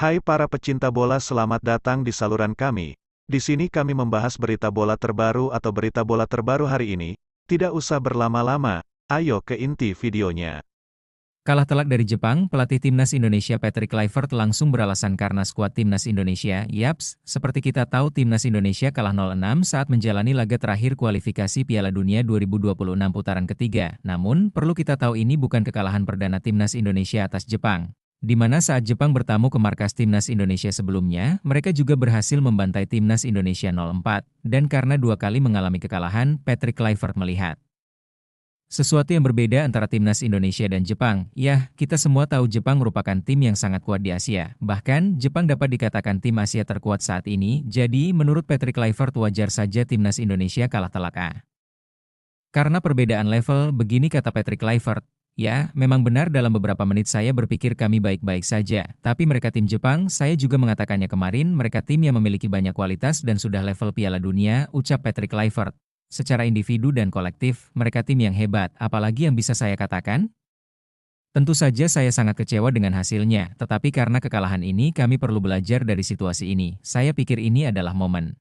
Hai para pecinta bola, selamat datang di saluran kami. Di sini kami membahas berita bola terbaru atau berita bola terbaru hari ini. Tidak usah berlama-lama, ayo ke inti videonya. Kalah telak dari Jepang, pelatih timnas Indonesia Patrick Kluivert langsung beralasan karena skuad timnas Indonesia. Yaps, seperti kita tahu timnas Indonesia kalah 0-6 saat menjalani laga terakhir kualifikasi Piala Dunia 2026 putaran ketiga. Namun, perlu kita tahu ini bukan kekalahan perdana timnas Indonesia atas Jepang. Di mana saat Jepang bertamu ke markas timnas Indonesia sebelumnya, mereka juga berhasil membantai timnas Indonesia 0-4. Dan karena dua kali mengalami kekalahan, Patrick Kluivert melihat sesuatu yang berbeda antara timnas Indonesia dan Jepang. Ya, kita semua tahu Jepang merupakan tim yang sangat kuat di Asia. Bahkan, Jepang dapat dikatakan tim Asia terkuat saat ini, jadi menurut Patrick Kluivert wajar saja timnas Indonesia kalah telak. Karena perbedaan level, begini kata Patrick Kluivert. Ya, memang benar dalam beberapa menit saya berpikir kami baik-baik saja. Tapi mereka tim Jepang, saya juga mengatakannya kemarin, mereka tim yang memiliki banyak kualitas dan sudah level Piala Dunia, ucap Patrick Kluivert. Secara individu dan kolektif, mereka tim yang hebat, apalagi yang bisa saya katakan? Tentu saja saya sangat kecewa dengan hasilnya, tetapi karena kekalahan ini kami perlu belajar dari situasi ini. Saya pikir ini adalah momen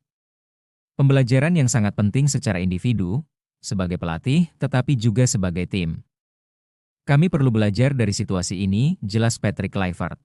pembelajaran yang sangat penting secara individu, sebagai pelatih, tetapi juga sebagai tim. Kami perlu belajar dari situasi ini, jelas Patrick Kluivert.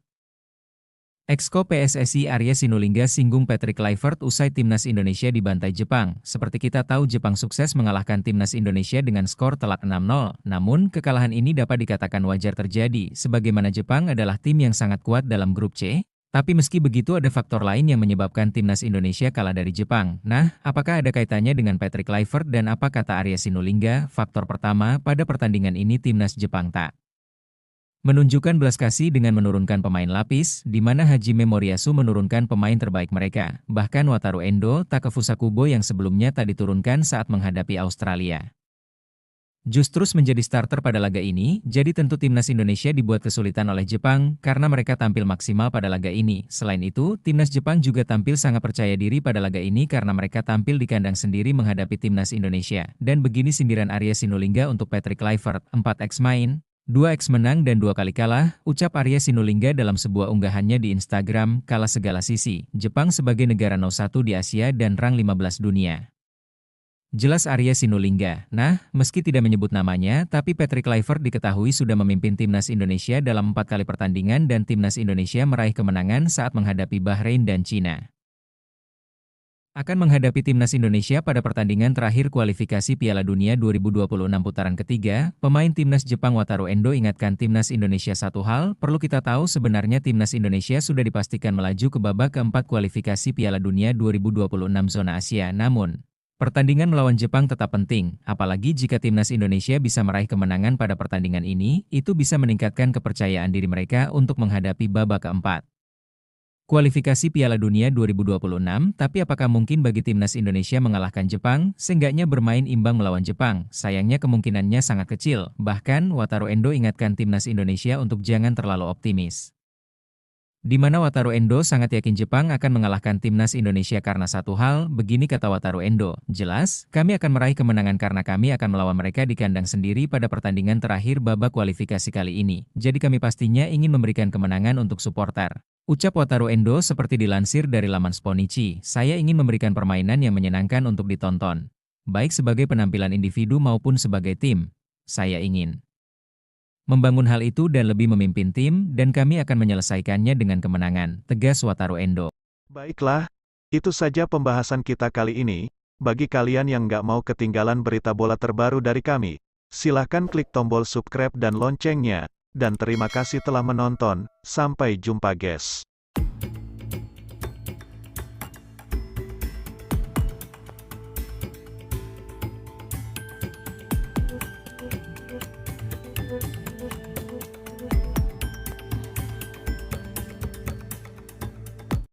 Exco PSSI Arya Sinulinga singgung Patrick Kluivert usai timnas Indonesia dibantai Jepang. Seperti kita tahu Jepang sukses mengalahkan timnas Indonesia dengan skor telak 6-0. Namun, kekalahan ini dapat dikatakan wajar terjadi, sebagaimana Jepang adalah tim yang sangat kuat dalam grup C. Tapi meski begitu ada faktor lain yang menyebabkan timnas Indonesia kalah dari Jepang. Nah, apakah ada kaitannya dengan Patrick Kluivert dan apa kata Arya Sinulinga? Faktor pertama, pada pertandingan ini timnas Jepang tak menunjukkan belas kasih dengan menurunkan pemain lapis, di mana Hajime Moriyasu menurunkan pemain terbaik mereka. Bahkan Wataru Endo, Takefusa Kubo yang sebelumnya tak diturunkan saat menghadapi Australia justru menjadi starter pada laga ini, jadi tentu timnas Indonesia dibuat kesulitan oleh Jepang karena mereka tampil maksimal pada laga ini. Selain itu, timnas Jepang juga tampil sangat percaya diri pada laga ini karena mereka tampil di kandang sendiri menghadapi timnas Indonesia. Dan begini sindiran Arya Sinulinga untuk Patrick Kluivert, 4x main, 2x menang dan 2 kali kalah, ucap Arya Sinulinga dalam sebuah unggahannya di Instagram, kalah segala sisi, Jepang sebagai negara nomor 1 di Asia dan rang 15 dunia. Jelas Arya Sinulinga. Nah, meski tidak menyebut namanya, tapi Patrick Kluivert diketahui sudah memimpin timnas Indonesia dalam 4 kali pertandingan dan timnas Indonesia meraih kemenangan saat menghadapi Bahrain dan Cina. Akan menghadapi timnas Indonesia pada pertandingan terakhir kualifikasi Piala Dunia 2026 putaran ketiga, pemain timnas Jepang Wataru Endo ingatkan timnas Indonesia satu hal, perlu kita tahu sebenarnya timnas Indonesia sudah dipastikan melaju ke babak keempat kualifikasi Piala Dunia 2026 zona Asia. Namun, pertandingan melawan Jepang tetap penting, apalagi jika timnas Indonesia bisa meraih kemenangan pada pertandingan ini, itu bisa meningkatkan kepercayaan diri mereka untuk menghadapi babak keempat kualifikasi Piala Dunia 2026, tapi apakah mungkin bagi timnas Indonesia mengalahkan Jepang, seenggaknya bermain imbang melawan Jepang? Sayangnya kemungkinannya sangat kecil, bahkan Wataru Endo ingatkan timnas Indonesia untuk jangan terlalu optimis. Di mana Wataru Endo sangat yakin Jepang akan mengalahkan timnas Indonesia karena satu hal, begini kata Wataru Endo, jelas, kami akan meraih kemenangan karena kami akan melawan mereka di kandang sendiri pada pertandingan terakhir babak kualifikasi kali ini, jadi kami pastinya ingin memberikan kemenangan untuk supporter. Ucap Wataru Endo seperti dilansir dari laman Sponichi, saya ingin memberikan permainan yang menyenangkan untuk ditonton. Baik sebagai penampilan individu maupun sebagai tim, saya ingin membangun hal itu dan lebih memimpin tim, dan kami akan menyelesaikannya dengan kemenangan, tegas Wataru Endo. Baiklah, itu saja pembahasan kita kali ini. Bagi kalian yang nggak mau ketinggalan berita bola terbaru dari kami, silahkan klik tombol subscribe dan loncengnya. Dan terima kasih telah menonton, sampai jumpa guys.